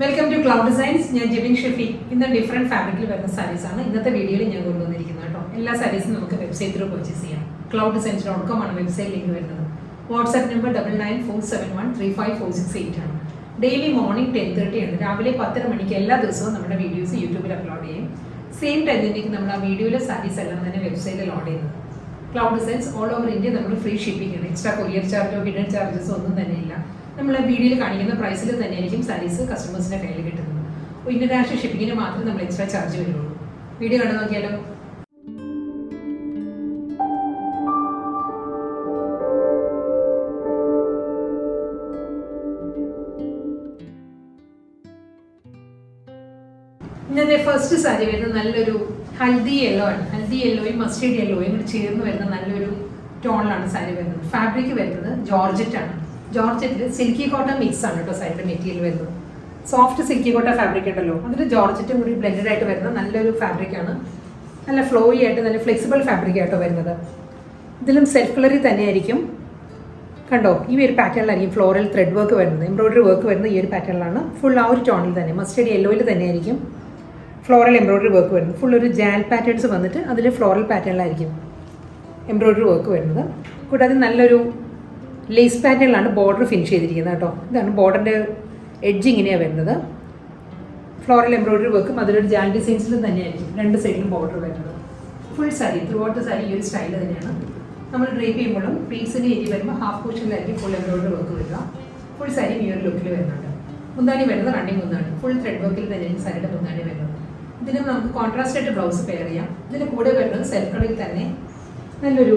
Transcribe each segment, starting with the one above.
Welcome to cloud designs. ഞാൻ ജിബിൻ ഷെഫി. ഇന്ന് different ഫാബ്രിക്കിൽ വരുന്ന സാരീസാണ് ഇന്നത്തെ വീഡിയോയിൽ ഞാൻ കൊണ്ടുവന്നിരിക്കുന്നത് കേട്ടോ. എല്ലാ സാരീസും നമുക്ക് വെബ്സൈറ്റ് ത്രൂ പർച്ചേസ് ചെയ്യാം. clouddesigns.com ആണ് വെബ്സൈറ്റ് ലിങ്ക് വരുന്നത്. വാട്സ്ആപ്പ് നമ്പർ 9947135468 ആണ്. ഡെയിലി മോർണിംഗ് 10:30 ആണ്. രാവിലെ 10:30 മണിക്ക് എല്ലാ ദിവസവും നമ്മുടെ വീഡിയോസ് യൂട്യൂബിൽ അപ്ലോഡ് ചെയ്യും. സെയിം ടൈമിലേക്ക് നമ്മൾ ആ വീഡിയോയിലെ സാരീസ് എല്ലാം തന്നെ വെബ്സൈറ്റിൽ ലോഡ് ചെയ്യുന്നത്. Cloud designs all over India നമ്മൾ ഫ്രീ ഷിപ്പിംഗ് ആണ്. എക്സ്ട്രാ കൊറിയർ ചാർജോ ഹിഡൻ ചാർജസോ ഒന്നും തന്നെ ഇല്ല. നമ്മൾ വീഡിയോയിൽ കാണിക്കുന്ന പ്രൈസിൽ തന്നെയായിരിക്കും സാരീസ് കസ്റ്റമേഴ്സിൻ്റെ കയ്യിൽ കിട്ടുന്നത്. ഇന്റർനാഷണൽ ഷിപ്പിങ്ങിന് മാത്രമേ നമ്മൾ എക്സ്ട്രാ ചാർജ് വരുള്ളൂ. വീഡിയോ കണ്ടു നോക്കിയാലോ. ഇന്നത്തെ ഫസ്റ്റ് സാരി വരുന്നത് നല്ലൊരു ഹൽദി യെല്ലോ ആണ്. ഹൽദി യെല്ലോയും മസ്റ്റേർഡ് യെല്ലോയും കൂടി ചേർന്ന് വരുന്ന നല്ലൊരു ടോണിലാണ് സാരി വരുന്നത്. ഫാബ്രിക് വരുന്നത് ജോർജറ്റ് ആണ്. ജോർജറ്റിൽ സിൽക്കി കോട്ടൺ മിക്സ് ആണ് കേട്ടോ സാരിയുടെ മെറ്റീരിയൽ വരുന്നത്. സോഫ്റ്റ് സിൽക്കി കോട്ടൺ ഫാബ്രിക് ഉണ്ടല്ലോ, അതിൽ ജോർജറ്റും കൂടി ബ്ലെൻഡഡ് ആയിട്ട് വരുന്ന നല്ലൊരു ഫാബ്രിക്കാണ്. നല്ല ഫ്ലോയി ആയിട്ട് നല്ല ഫ്ലെക്സിബിൾ ഫാബ്രിക് ആയിട്ടോ വരുന്നത്. ഇതിലും സെൽഫ് കളറിൽ തന്നെയായിരിക്കും കണ്ടോ. ഈ ഒരു പാറ്റേണിലായിരിക്കും ഫ്ലോറൽ ത്രെഡ് വർക്ക് വരുന്നത്, എംബ്രോയിഡറി വർക്ക് വരുന്നത് ഈ ഒരു പാറ്റേണിലാണ്. ഫുൾ ആ ഒരു ടോണിൽ തന്നെ മസ്റ്റേർഡ് യെല്ലോയിൽ തന്നെയായിരിക്കും ഫ്ലോറൽ എംബ്രോയിഡറി വർക്ക് വരുന്നത്. ഫുൾ ഒരു ജാൽ പാറ്റേൺസ് വന്നിട്ട് അതിൽ ഫ്ലോറൽ പാറ്റേണിലായിരിക്കും എംബ്രോയിഡറി വർക്ക് വരുന്നത്. കൂടാതെ നല്ലൊരു ലേസ് പാറ്റേണിലാണ് ബോർഡർ ഫിനിഷ് ചെയ്തിരിക്കുന്നത് കേട്ടോ. ഇതാണ് ബോർഡറിൻ്റെ എഡ്ജ് ഇങ്ങനെയാണ് വരുന്നത്. ഫ്ലോറൽ എംബ്രോയിഡറി വർക്കും അതിലൊരു ജാൽ ഡിസൈൻസിലും തന്നെയായിരിക്കും രണ്ട് സൈഡിലും ബോർഡർ വരുന്നത്. Full sari through out sari ഈ ഒരു സ്റ്റൈൽ തന്നെയാണ്. നമ്മൾ ഡ്രേപ്പ് ചെയ്യുമ്പോഴും പ്ലീറ്റ്സിൻ്റെ ഏരിയ വരുമ്പോൾ ഹാഫ് പോർഷനിലായിരിക്കും ഫുൾ എംബ്രോയിഡറി വർക്ക് വരിക. ഫുൾ സാരി ഈ ഒരു ലുക്കിൽ വരുന്നുണ്ട്. മുന്താണി വരുന്നത് റണ്ണിങ് മുന്താണി, ഫുൾ ത്രെഡ് വർക്കിൽ തന്നെയാണ് സാരിയുടെ മുന്താണി വരുന്നത്. ഇതിന് നമുക്ക് കോൺട്രാസ്റ്റ് ആയിട്ട് ബ്ലൗസ് പെയർ ചെയ്യാം. ഇതിന് കൂടെ വരുന്നത് സെൽഫ് കളറിൽ തന്നെ നല്ലൊരു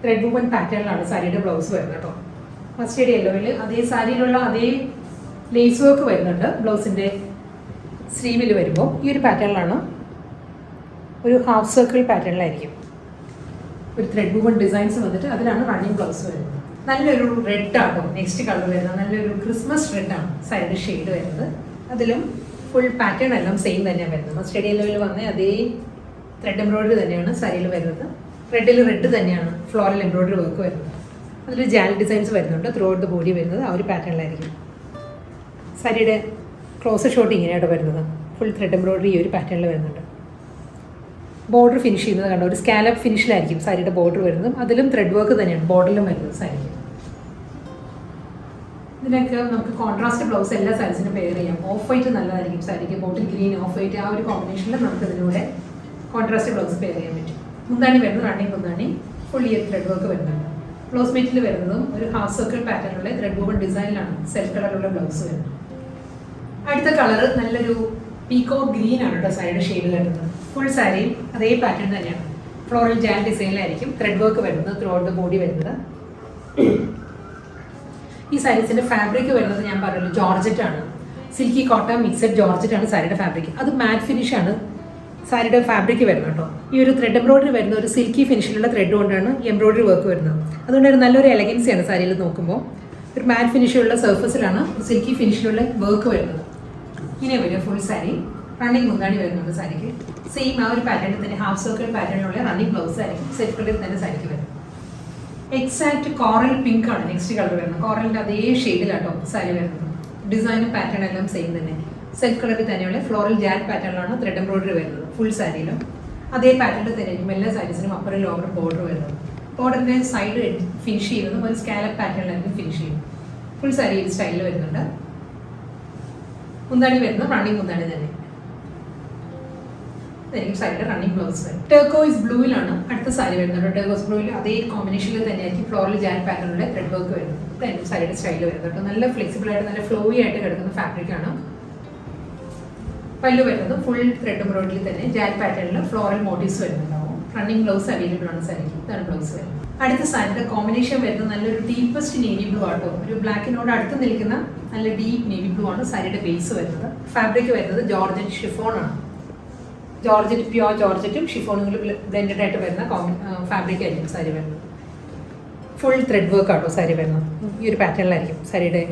ത്രെഡ് വുമൺ പാറ്റേണിലാണ് സാരിയുടെ ബ്ലൗസ് വരുന്നത് കേട്ടോ. മസ്റ്റേർഡ് യെല്ലോയിൽ അതേ സാരിയിലുള്ള അതേ ലേസ് വർക്ക് വരുന്നുണ്ട്. ബ്ലൗസിൻ്റെ സ്ലീവിൽ വരുമ്പോൾ ഈ ഒരു പാറ്റേണിലാണ്, ഒരു ഹാഫ് സർക്കിൾ പാറ്റേണിലായിരിക്കും ഒരു ത്രെഡ് വുമൺ ഡിസൈൻസ് വന്നിട്ട് അതിലാണ് റണ്ണിങ് ബ്ലൗസ് വരുന്നത്. നല്ലൊരു റെഡ് ആട്ടോ നെക്സ്റ്റ് കളർ വരുന്നത്. നല്ലൊരു ക്രിസ്മസ് റെഡാണ് സാരിയുടെ ഷെയ്ഡ് വരുന്നത്. അതിലും ഫുൾ പാറ്റേൺ എല്ലാം സെയിം തന്നെയാണ് വരുന്നത്. മസ്റ്റേർഡ് യെല്ലോയിൽ വന്ന അതേ ത്രെഡ് എംബ്രോയിഡറി തന്നെയാണ് സാരിയിൽ വരുന്നത്. റെഡിൽ റെഡ് തന്നെയാണ് ഫ്ലോറൽ എംബ്രോയിഡറി വർക്ക് വരുന്നത്. അതിൽ ജാൽ ഡിസൈൻസ് വരുന്നുണ്ട്. ത്രൂ ഔട്ട് ദ ബോഡി വരുന്നത് ആ ഒരു പാറ്റേണിലായിരിക്കും. സാരിയുടെ ക്ലോസ് ഷോട്ട് ഇങ്ങനെയാണ് വരുന്നത്. ഫുൾ ത്രെഡ് എംബ്രോയിഡറി ഈ ഒരു പാറ്റേണിൽ വരുന്നുണ്ട്. ബോർഡർ ഫിനിഷ് ചെയ്യുന്നത് കണ്ടോ, ഒരു സ്കാലപ്പ് ഫിനിഷിലായിരിക്കും സാരിയുടെ ബോർഡർ വരുന്നത്. അതിലും ത്രെഡ് വർക്ക് തന്നെയാണ് ബോർഡറിലും വരുന്നത് സാരിക്ക്. ഇതിനൊക്കെ നമുക്ക് കോൺട്രാസ്റ്റ് ബ്ലൗസ് എല്ലാ സാരീസിനും പെയർ ചെയ്യാം. ഓഫ് വൈറ്റ് നല്ലതായിരിക്കും സാരിക്ക്. ബോട്ടിൽ ഗ്രീൻ ഓഫ് വൈറ്റ് ആ ഒരു കോമ്പിനേഷനിൽ നമുക്ക് ഇതിലൂടെ കോൺട്രാസ്റ്റ് ബ്ലൗസ് പെയർ ചെയ്യാൻ പറ്റും. മുന്താണി വരുന്നത് റണ്ണിങ് മുന്താണി, ഫുൾ ഇയർ ത്രെഡ് വർക്ക് വരുന്നുണ്ട്. ബ്ലൗസ് മെറ്റീരിയൽ വരുന്നതും ഒരു ഹാഫ് സർക്കിൾ പാറ്റേണിലുള്ള ത്രെഡ് വുമൺ ഡിസൈനിലാണ് സെൽഫ് കളറിലുള്ള ബ്ലൗസ് വരുന്നത്. അടുത്ത കളർ നല്ലൊരു പീക്കോ ഗ്രീൻ ആണ് കേട്ടോ സാരിയുടെ ഷെയ്ഡ് വരുന്നത്. ഫുൾ സാരി അതേ പാറ്റേൺ തന്നെയാണ്. ഫ്ലോറൽ ജാൽ ഡിസൈനിലായിരിക്കും ത്രെഡ് വർക്ക് വരുന്നത്. ത്രൂ ഔട്ട് ദ ബോഡി വരുന്നത്. ഈ സാരീസിന്റെ ഫാബ്രിക് വരുന്നത് ഞാൻ പറഞ്ഞല്ലോ ജോർജറ്റ് ആണ്. സിൽക്കി കോട്ടൺ മിക്സഡ് ജോർജറ്റ് ആണ് സാരിയുടെ ഫാബ്രിക്. അത് മാറ്റ് ഫിനിഷ് ആണ് സാരിയുടെ ഫാബ്രിക് വരുന്നത് കേട്ടോ. ഈ ഒരു ത്രെഡ് എംബ്രോയിഡറി വരുന്ന ഒരു സിൽക്കി ഫിനിഷിലുള്ള ത്രെഡ് കൊണ്ടാണ് ഈ എംബ്രോയിഡറി വർക്ക് വരുന്നത്. അതുകൊണ്ട് ഒരു നല്ലൊരു എലഗൻസിയാണ് സാരിയിൽ നോക്കുമ്പോൾ. ഒരു മാറ്റ് ഫിനിഷിലുള്ള സർഫസിലാണ് സിൽക്കി ഫിനിഷിലുള്ള വർക്ക് വരുന്നത്. ഇങ്ങനെ വരും ഫുൾ സാരി. റണ്ണിങ് മുന്താണി വരുന്നുണ്ട് സാരിക്ക്. സെയിം ആ ഒരു പാറ്റേണിൽ തന്നെ ഹാഫ് സർക്കിൾ പാറ്റേണിലുള്ള റണ്ണിങ് ബ്ലൗസ് ആയിരിക്കും സെൽഫ് കളറിൽ തന്നെ സാരിക്ക് വരും. എക്സാക്ട് കോറൽ പിങ്ക് ആണ് നെക്സ്റ്റ് കളർ വരുന്നത്. കോറലിൻ്റെ അതേ ഷെയ്ഡിലാട്ടോ സാരി വരുന്നത്. ഡിസൈനും പാറ്റേൺ എല്ലാം സെയിം തന്നെ. സെൽഫ് കളറിൽ തന്നെയുള്ള ഫ്ലോറൽ ജാൽ പാറ്റേണിലാണ് ത്രെഡ് എംബ്രോയിഡറി വരുന്നത്. ഫുൾ സാരിയിലും അതേ പാറ്റേണിൽ തന്നെയായിരിക്കും എല്ലാ സാരീസിനും അപ്പറും ലോവറും ബോർഡർ വരുന്നത്. ബോർഡറിൻ്റെ സൈഡ് ഫിനിഷ് ചെയ്യുന്നതും ഒരു സ്കാലപ്പ് പാറ്റേണിലായിരിക്കും ഫിനിഷ് ചെയ്യുന്നത്. ഫുൾ സാരി ഈ സ്റ്റൈലിൽ വരുന്നുണ്ട്. മുന്താണി വരുന്നത് റണ്ണിങ് മുന്താണി തന്നെ. ഇതായിരിക്കും സാരിയുടെ റണ്ണിങ് ബ്ലൗസ് വരും. ടെർക്കോയിസ് ബ്ലൂയിലാണ് അടുത്ത സാരി വരുന്നത്. ടെർക്കോയിസ് ബ്ലൂയിൽ അതേ കോമ്പിനേഷനിൽ തന്നെയായിരിക്കും ഫ്ലോറൽ ജാൽ പാറ്റേണിലുള്ള ത്രെഡ് വർക്ക് വരുന്നത്. ഇതായിരിക്കും സാരിയുടെ സ്റ്റൈൽ വരുന്നത് കേട്ടോ. നല്ല ഫ്ലെക്സിബിൾ ആയിട്ട് നല്ല ഫ്ലോയി ആയിട്ട് കിടക്കുന്ന ഫാബ്രിക്കാണ്. പല്ലു വരുന്നത് ഫുൾ ത്രെഡ് എംബ്രോയിഡറി തന്നെ ജാൽ പാറ്റേണിൽ ഫ്ലോറൽ മോട്ടീവ്സ് വരുന്നുണ്ടാവും. റണ്ണിങ് ബ്ലൗസ് അവൈലബിൾ ആണ് സാരിക്ക്. ഇതാണ് ബ്ലൗസ് വരുന്നത്. അടുത്ത സാരിയുടെ കോമ്പിനേഷൻ വരുന്നത് നല്ലൊരു ഡീപ്പസ്റ്റ് നേവി ബ്ലൂ ആട്ടോ. ഒരു ബ്ലാക്കിനോട് അടുത്ത് നിൽക്കുന്ന നല്ല ഡീപ്പ് നേവി ബ്ലൂ ആണ് സാരിയുടെ ബേസ് വരുന്നത്. ഫാബ്രിക് വരുന്നത് ജോർജറ്റ് ഷിഫോൺ ആണ്. ജോർജറ്റ് പ്യോർ ജോർജറ്റും ഷിഫോണും ബ്ലെൻഡഡ് ആയിട്ട് വരുന്ന ഫാബ്രിക് ആയിരിക്കും സാരി വരുന്നത്. ഫുൾ ത്രെഡ് വർക്ക് ആട്ടോ സാരി വരുന്നത്. ഈ ഒരു പാറ്റേണിലായിരിക്കും സാരിയുടെ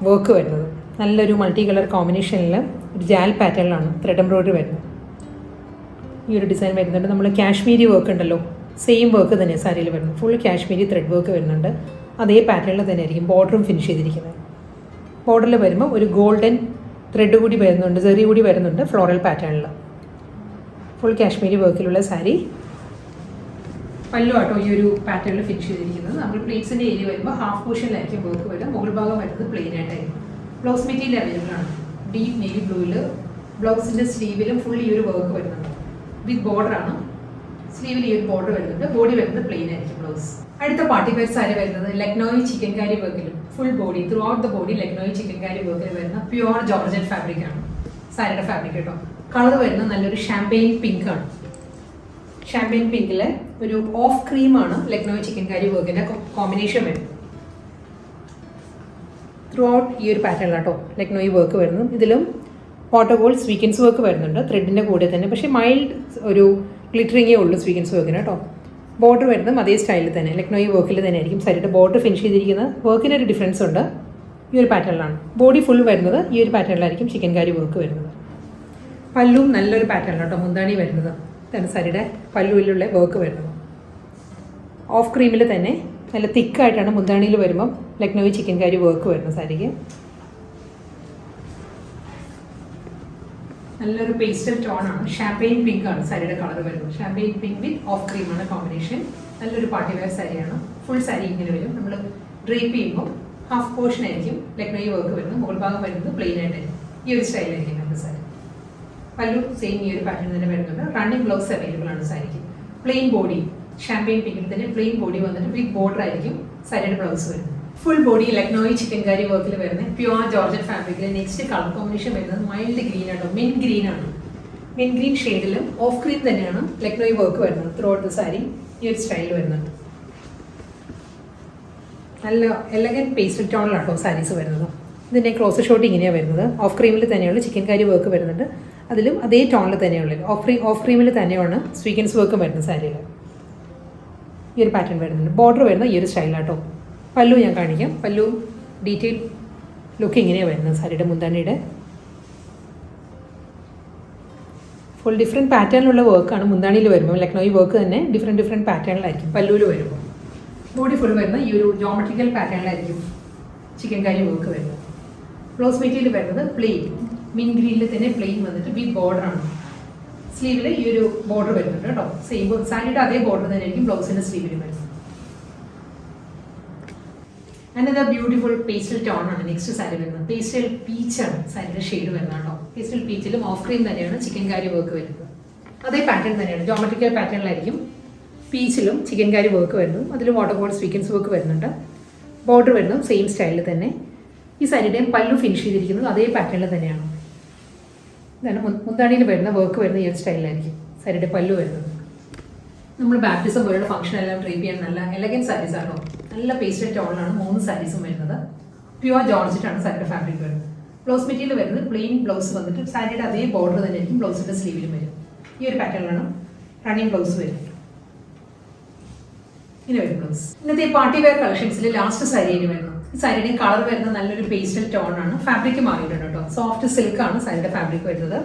വർക്ക് വരുന്നത്. നല്ലൊരു മൾട്ടി കളർ കോമ്പിനേഷനിൽ ഒരു ജാൽ പാറ്റേണിലാണ് ത്രെഡ് എംബ്രോയിഡറി വരുന്നത്. ഈ ഒരു ഡിസൈൻ വരുന്നുണ്ട്. നമ്മൾ കാശ്മീരി വർക്ക് ഉണ്ടല്ലോ, സെയിം വർക്ക് തന്നെ സാരിയിൽ വരുന്നത്. ഫുൾ കാശ്മീരി ത്രെഡ് വർക്ക് വരുന്നുണ്ട്. അതേ പാറ്റേണിൽ തന്നെ ആയിരിക്കും ബോർഡറും ഫിനിഷ് ചെയ്തിരിക്കുന്നത്. ബോർഡറിൽ വരുമ്പോൾ ഒരു ഗോൾഡൻ ത്രെഡ് കൂടി വരുന്നുണ്ട്, സെറി കൂടി വരുന്നുണ്ട് ഫ്ലോറൽ പാറ്റേണിൽ. ഫുൾ കാശ്മീരി വർക്കിലുള്ള സാരി. പല്ലു ആട്ടോ ഈ ഒരു പാറ്റേണിൽ ഫിനിഷ് ചെയ്തിരിക്കുന്നത്. നമ്മൾ പ്ലേറ്റ്സിൻ്റെ ഏരിയ വരുമ്പോൾ ഹാഫ് പോർഷനിലായിരിക്കും വർക്ക് വരിക, മുകൾ ഭാഗം വരുന്നത് പ്ലെയിൻ ആയിട്ടായിരിക്കും. ബ്ലൗസ് മെറ്റീരിയൽ അവൈലബിൾ ആണ്. ഡീപ്പ് നേവി ബ്ലൂവിൽ ബ്ലൗസിൻ്റെ സ്ലീവിലും ഫുൾ ഈ ഒരു വർക്ക് വരുന്നുണ്ട്. വിത്ത് ബോർഡറാണ്. സ്ലീവിൽ ഈ ഒരു ബോർഡർ വരുന്നുണ്ട്. ബോഡി വരുന്നത് പ്ലെയിൻ ആയിരിക്കും ബ്ലൗസ്. അടുത്ത പാർട്ടി വെയർ സാരി വരുന്നത് ലക്നോയി ചിക്കൻകാരി വർക്കിലും full body throughout the body Lucknowi chikankari വർക്കിൽ വരുന്ന പ്യുവർ ജോർജറ്റ് ഫാബ്രിക് ആണ് സാരിയുടെ ഫാബ്രിക് കേട്ടോ. കളർ വരുന്നത് നല്ലൊരു ഷാമ്പെയിൻ പിങ്ക് ആണ്. ഷാമ്പെയിൻ പിങ്കിലെ ഒരു ഓഫ് ക്രീമാണ് ലക്നോയി ചിക്കൻകാരി വർക്കിന്റെ കോമ്പിനേഷൻ വരുന്നത്. ത്രൂ ഔട്ട് ഈ ഒരു പാറ്റേണിലാട്ടോ ലക്നോയി വർക്ക് വരുന്നു. ഇതിലും വാട്ടർ ഗോൾഡ് സ്വീക്കൻസ് വർക്ക് വരുന്നുണ്ട് ത്രെഡിന്റെ കൂടെ തന്നെ. പക്ഷേ മൈൽഡ് ഒരു ഗ്ലിറ്ററിങ്ങേ ഉള്ളൂ സ്വീക്കൻസ് വർക്കിന് കേട്ടോ. ബോർഡർ വരുന്നതും അതേ സ്റ്റൈലിൽ തന്നെ ലക്നോയി വർക്കിൽ തന്നെ ആയിരിക്കും സാരിയുടെ ബോർഡർ ഫിനിഷ് ചെയ്തിരിക്കുന്നത്. വർക്കിനൊരു ഡിഫറൻസ് ഉണ്ട്. ഈ ഒരു പാറ്റേണിലാണ് ബോഡി ഫുൾ വരുന്നത്. ഈ ഒരു പാറ്റേണിലായിരിക്കും ചിക്കൻകാരി വർക്ക് വരുന്നത്. പല്ലും നല്ലൊരു പാറ്റേണിലാണ് കേട്ടോ മുന്താണി വരുന്നത്. ഇതാണ് സാരിയുടെ പല്ലുവിലുള്ള വർക്ക് വരുന്നത്. ഓഫ് ക്രീമിൽ തന്നെ നല്ല തിക്കായിട്ടാണ് മുന്താണിയിൽ വരുമ്പം ലക്നോയി ചിക്കൻകാരി വർക്ക് വരുന്നത് സാരിക്ക്. നല്ലൊരു പേസ്റ്റൽ ടോൺ ആണ്. ഷാമ്പെയിൻ പിങ്ക് ആണ് സാരിയുടെ കളർ വരുന്നത്. Champagne pink width of cream ആണ് കോമ്പിനേഷൻ. നല്ലൊരു പാർട്ടി വെയർ സാരിയാണ്. ഫുൾ സാരി ഇങ്ങനെ വരും. നമ്മൾ ഡ്രേപ്പ് ചെയ്യുമ്പോൾ ഹാഫ് പോർഷൻ ആയിരിക്കും ലക്നോയി വർക്ക് വരുന്നത്. മുകൾ ഭാഗം വരുന്നത് പ്ലെയിൻ ആയിട്ടായിരിക്കും. ഈ ഒരു സ്റ്റൈലായിരിക്കും നമ്മുടെ സാരി. പല്ലു സെയിം ഈ ഒരു പാറ്റേൺ തന്നെ വരുന്നുണ്ട്. റണ്ണിങ് ബ്ലൗസ് അവൈലബിൾ ആണ് സാരിക്ക്. പ്ലെയിൻ ബോഡി ഷാമ്പെയിൻ പിങ്കിൽ തന്നെ പ്ലെയിൻ ബോഡി വന്നിട്ട് വിത്ത് ബോർഡർ ആയിരിക്കും സാരിയുടെ ബ്ലൗസ് വരുന്നത്. ഫുൾ ബോഡി ലക്നോയി ചിക്കൻകാരി വർക്കിൽ വരുന്നത് പ്യുവർ ജോർജറ്റ് ഫാബ്രിക്കിൽ. നെക്സ്റ്റ് കളർ കോമ്പിനേഷൻ വരുന്നത് മൈൽഡ് ഗ്രീൻ ആട്ടോ. മിൻ ഗ്രീൻ ആണ്. മിൻ ഗ്രീൻ ഷെയ്ഡിലും ഓഫ് ക്രീം തന്നെയാണ് ലക്നോയി വർക്ക് വരുന്നത്. ത്രൂ ഔട്ട് ദ സാരി ഈ ഒരു സ്റ്റൈൽ വരുന്നുണ്ട്. നല്ല എലഗൻറ്റ് പേസ്റ്റൽ ടോണിലാട്ടോ സാരീസ് വരുന്നത്. ഇതിൻ്റെ ക്ലോസ് ഷോട്ട് ഇങ്ങനെയാണ് വരുന്നത്. ഓഫ് ക്രീമിൽ തന്നെയുള്ള ചിക്കൻകാരി വർക്ക് വരുന്നുണ്ട്. അതിലും അതേ ടോണിൽ തന്നെയുള്ളത്. ഓഫ് ക്രീമിൽ തന്നെയാണ് സ്വീക്കൻസ് വർക്ക് വരുന്നത് സാരിയിൽ. ഈ ഒരു പാറ്റേൺ വരുന്നുണ്ട്. ബോർഡർ വരുന്ന ഈ ഒരു സ്റ്റൈലാട്ടോ. പല്ലു ഞാൻ കാണിക്കാം. പല്ലു ഡീറ്റെയിൽ ലുക്ക് ഇങ്ങനെയാണ് വരുന്നത് സാരിയുടെ മുന്താണിയുടെ. ഫുൾ ഡിഫറെൻറ്റ് പാറ്റേണിലുള്ള വർക്കാണ് മുന്താണിയിൽ വരുമ്പോൾ. ലക്നോയി വർക്ക് തന്നെ ഡിഫറെൻറ്റ് പാറ്റേണിലായിരിക്കും പല്ലുവിൽ വരുമ്പോൾ. ബോഡി ഫുൾ വരുന്ന ഈ ഒരു ജോമെട്രിക്കൽ പാറ്റേണിലായിരിക്കും ചിക്കൻകാരി വർക്ക് വരുന്നത്. ബ്ലൗസ് മെറ്റീരിയൽ വരുന്നത് പ്ലെയിൻ മിൻ ഗ്രീനിൽ തന്നെ പ്ലെയിൻ വന്നിട്ട് വിത്ത് ബോർഡറാണ്. സ്ലീവിൽ ഈ ഒരു ബോർഡർ വരുന്നുണ്ട് കേട്ടോ. സെയിം സാരിയുടെ അതേ ബോർഡർ തന്നെ ആയിരിക്കും ബ്ലൗസിൻ്റെ സ്ലീവിൽ വരുന്നത്. അനദർ ബ്യൂട്ടിഫുൾ പേസ്റ്റൽ ടോൺ ആണ് നെക്സ്റ്റ് സാരി വരുന്നത്. പേസ്റ്റൽ പീച്ചാണ് സാരിയുടെ ഷെയ്ഡ് വരുന്നത് കേട്ടോ. പേസ്റ്റൽ പീച്ചിലും ഓഫ് ക്രീം തന്നെയാണ് ചിക്കൻകാരി വർക്ക് വരുന്നത്. അതേ പാറ്റേൺ തന്നെയാണ്. ജോമെട്രിക്കൽ പാറ്റേണിലായിരിക്കും പീച്ചിലും ചിക്കൻകാരി വർക്ക് വരുന്നു. അതിൽ വാട്ടർ ഗോൾഡ് സ്വീക്കൻസ് വർക്ക് വരുന്നുണ്ട്. ബോർഡർ വരുന്നു സെയിം സ്റ്റൈലിൽ തന്നെ. ഈ സാരിയുടെയും പല്ലു ഫിനിഷ് ചെയ്തിരിക്കുന്നത് അതേ പാറ്റേണിൽ തന്നെയാണ്. ഇതാണ് മുന്താണിയിൽ വരുന്ന വർക്ക് വരുന്ന ഈ ഒരു സ്റ്റൈലിലായിരിക്കും സാരിയുടെ പല്ലു വരുന്നത്. നമ്മൾ ബാപ്റ്റിസം പോലുള്ള ഫംഗ്ഷൻ എല്ലാം ഡ്രേപ്പ് ചെയ്യാൻ നല്ല എലഗൻറ്റ് സാരീസ് ആണോ. നല്ല പേസ്റ്റൽ ടോണിലാണ് 3 സാരീസും വരുന്നത്. പ്യുവർ ജോർജറ്റ് ആണ് സാരിയുടെ ഫാബ്രിക് വരുന്നത്. ബ്ലൗസ് മെറ്റീരിയൽ വരുന്നത് പ്ലെയിൻ ബ്ലൗസ് വന്നിട്ട് സാരിയുടെ അതേ ബോർഡർ തന്നെ ആയിരിക്കും ബ്ലൗസിൻ്റെ സ്ലീവിലും വരും. ഈ ഒരു പാറ്റേണിലാണ് റണ്ണിങ് ബ്ലൗസ് വരുന്നത്. ഇങ്ങനെ വരും ബ്ലൗസ്. ഇന്നത്തെ പാർട്ടി വെയർ കളക്ഷൻസിൽ ലാസ്റ്റ് സാരിയിൽ വരുന്നു. ഈ സാരിയുടെ കളർ വരുന്ന നല്ലൊരു പേസ്റ്റൽ ടോൺ ആണ്. ഫാബ്രിക് മാറിയിട്ടുണ്ട് കേട്ടോ. സോഫ്റ്റ് സിൽക്ക് ആണ് സാരിയുടെ ഫാബ്രിക് വരുന്നത്.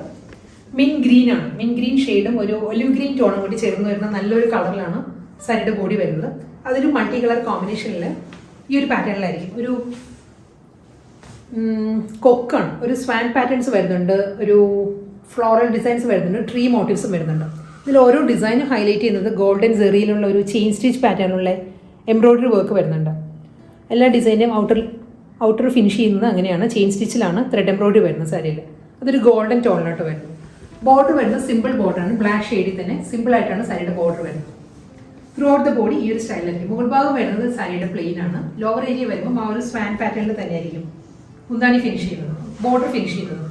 മിൻ ഗ്രീൻ ആണ്. മിൻ ഗ്രീൻ ഷെയ്ഡും ഒരു ഒലിവ് ഗ്രീൻ ടോണും കൂടി ചേർന്ന് വരുന്ന നല്ലൊരു കളറിലാണ് സാരിയുടെ ബോഡി വരുന്നത്. അതൊരു മൾട്ടി കളർ കോമ്പിനേഷനിൽ ഈ ഒരു പാറ്റേണിലായിരിക്കും. ഒരു കൊക്കാണ്. ഒരു സ്വാൻ പാറ്റേൺസ് വരുന്നുണ്ട്. ഒരു ഫ്ലോറൽ ഡിസൈൻസ് വരുന്നുണ്ട്. ട്രീ മോട്ടീവ്സും വരുന്നുണ്ട്. ഇതിൽ ഓരോ ഡിസൈനും ഹൈലൈറ്റ് ചെയ്യുന്നത് ഗോൾഡൻ സെറിയിലുള്ള ഒരു ചെയിൻ സ്റ്റിച്ച് പാറ്റേണിലുള്ള എംബ്രോയ്ഡറി വർക്ക് വരുന്നുണ്ട്. എല്ലാ ഡിസൈനും ഔട്ടർ ഫിനിഷ് ചെയ്യുന്നത് അങ്ങനെയാണ്. ചെയിൻ സ്റ്റിച്ചിലാണ് ത്രെഡ് എംബ്രോയ്ഡറി വരുന്നത് സാരിയിൽ. അതൊരു ഗോൾഡൻ ടോണിലോട്ട് വരുന്നത്. ബോർഡർ വരുന്നത് സിമ്പിൾ ബോർഡറാണ്. ബ്ലാക്ക് ഷെയ്ഡിൽ തന്നെ സിമ്പിൾ ആയിട്ടാണ് സാരിയുടെ ബോർഡർ വരുന്നത്. ത്രൂ ഔട്ട് ദ ബോഡി ഈ ഒരു സ്റ്റൈലായിരിക്കും. മുകൾ ഭാഗം വരുന്നത് സാരിയുടെ പ്ലെയിൻ ആണ്. ലോവർ ഏരിയ വരുമ്പോൾ ആ ഒരു സ്വാൻ പാറ്റേണിൽ തന്നെയായിരിക്കും മുന്താണി ഫിനിഷ് ചെയ്യുന്നത്, ബോർഡർ ഫിനിഷ് ചെയ്യുന്നത്.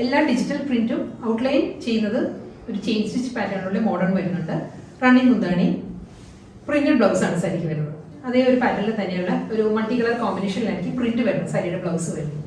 എല്ലാ ഡിജിറ്റൽ പ്രിന്റും ഔട്ട്ലൈൻ ചെയ്യുന്നത് ഒരു ചെയിൻ സ്റ്റിച്ച് പാറ്റേണിലുള്ള മോഡേൺ വരുന്നുണ്ട്. റണ്ണിങ് മുന്താണി പ്രിന്റഡ് ബ്ലൗസ് ആണ് സാരിക്ക് വരുന്നത്. അതേ ഒരു പാറ്റേണിൽ തന്നെയുള്ള ഒരു മൾട്ടി കളർ കോമ്പിനേഷനിലായിരിക്കും പ്രിന്റ് വരുന്നത് സാരിയുടെ ബ്ലൗസ് വരുന്നത്.